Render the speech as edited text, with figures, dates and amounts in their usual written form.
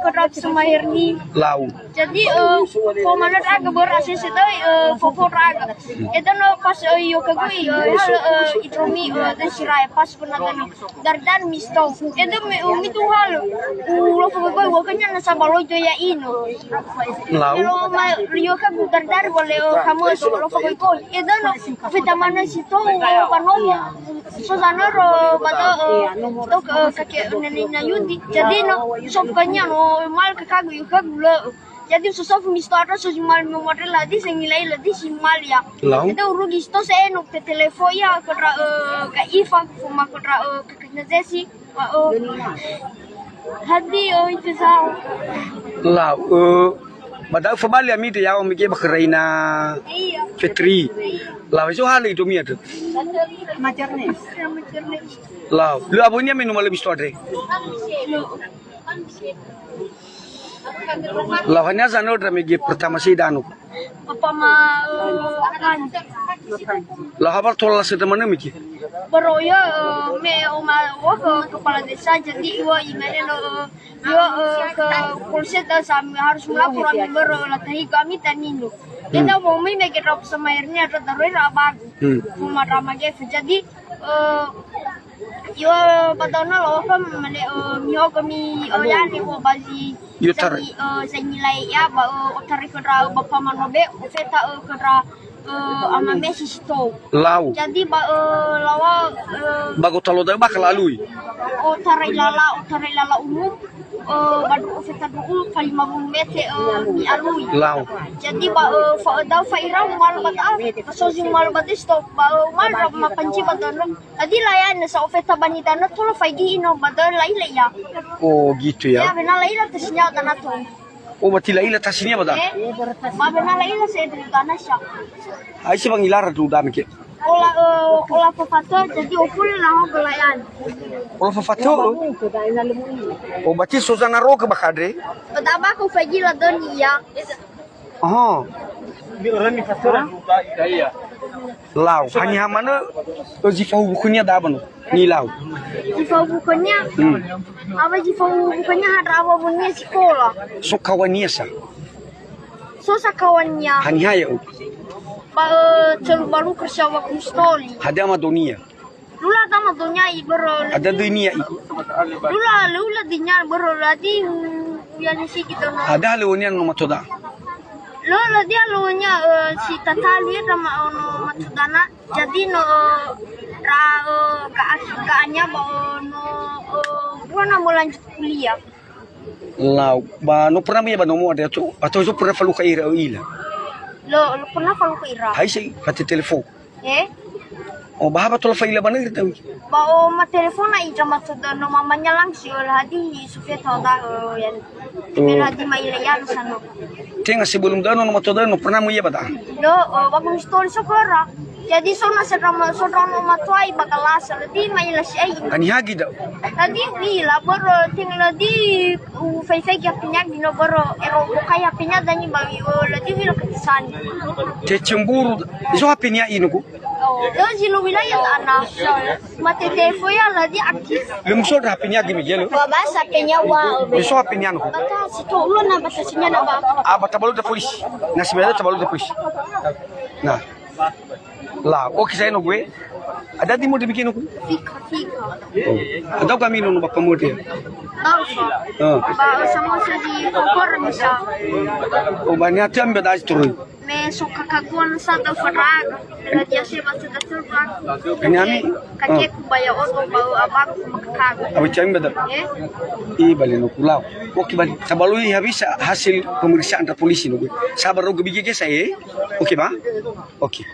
kerap semairni. Lau. Jadi komanda raga berhasil itu foto raga. Itu no pas yo kagui hal itromi dan sirai pas pernah dan misto. Itu mi tu hal. Lo kagui wakanya nasa balojo ya ino. Lau. Yo kagu dar boleh kamu lo kagui ko. Itu no fita mana situ panomo. So sana ro bata to kakek neneknya Yudi. Jadi no sopkanya no mal kagui yo kagu lo. Jadi susah mistora sosial nomor lagi sengilai lagi simal ya. Itu rugi sto saya nuk telepon ya kera ke Iva kuma kera ke Jesi. Hadi itu sah. Lau. Badau famali amite ya omike bakreina Fitri. Lau itu hal itu mi ada. Macernes. Lau. Lu abunya minum lebih store. Lawannya sana udah megi pertama sih danu. Apa ma akan. Lah apa tolak setemannya megi? Baru ya me oma ke kepala desa jadi iwa imene no yo ke polsek sampai harus melaporan berlatih kami tanino. Kita mau me gerap sama airnya ada taruh rabak. Cuma ramah jadi yo patona lo apa mane mio kami yani ko bazi sa nilai ya ba otari kedra bapa manobe feta kedra ama mesis to lau jadi ba lawa bago talo da bakal alui otari lala umum badu feta dulu 50 meter di alui lau jadi ba da faira mal bata so jing mal bata stop ba mal ma panci batono tadi layan sa feta banita na tulo faigi ino bata laila ya oh gitu ya benar laila tasnya tanah tuh oh berarti laila tasnya bada ma benar laila saya dari tanah sya ai si bang ilara tu da mike ola fafato jadi opul lah belayan ola fafato oh berarti Susana Roke bakadre betapa aku faigi la dunia oh lau hanya mana jifa bukunya da bano ni lau jifa bukunya apa jifa bukunya ada apa bunyi sekolah so kawannya sa so kawannya hanya ya baru kerja waktu stoli ada ma dunia lula tama dunia ibro ada dunia lula dinya bro ladi yani sih kita ada leunya no matoda Lola dia lunya si tatali sama ono matudana jadi no kaanya no pernah mau lanjut kuliah. Lau ba no pernah ya ba no mo ada tu atau itu pernah falu ka ira ila. Lo pernah falu ka ira. Hai sih pati telepon. Oh bahaba tol faila ba nang tahu. Ba o ma telepon na ija matudana mamanya lang si hadi sufet hoda yan. Pero hadi mailayan sano. Tinga sebelum dano no matoda no pernah mo ya ba ta. Lo bagong story sa kora. Jadi sona sa no matwai bakalas di maila si ay. Ani hagi da. Tadi wila boro tingla di fai ya pinya dino boro ero kaya pinya dani bagi ladi wila ketisani. Te cemburu iso hapinya inu ku. Lo jilo wilayah tanah. Mati telefon ya ladi aktif. Lumso da hapinya gimi jelo. Babasa pinya wa. Iso hapinya no. Bata situ ulo na batasinya na ba. Aba tabalu da polisi. Nasi beda tabalu da polisi. Nah. Lah, oke saya no gue. Ada di mau dibikin aku? Fika. Ada kami no bakamu dia. Tahu ba sama di kokor bisa. Oh banyak jam beda turun. Me suka kaguan sa da farag. Dia sih batu da turban. Ini ami. Kakek kubaya oto bau abang makakago. Abi jam beda. Balik no pulau. Oke balik. Sabalu habis hasil pemeriksaan dari polisi no gue. Sabar no gue bikin saya. Oke ba? Oke.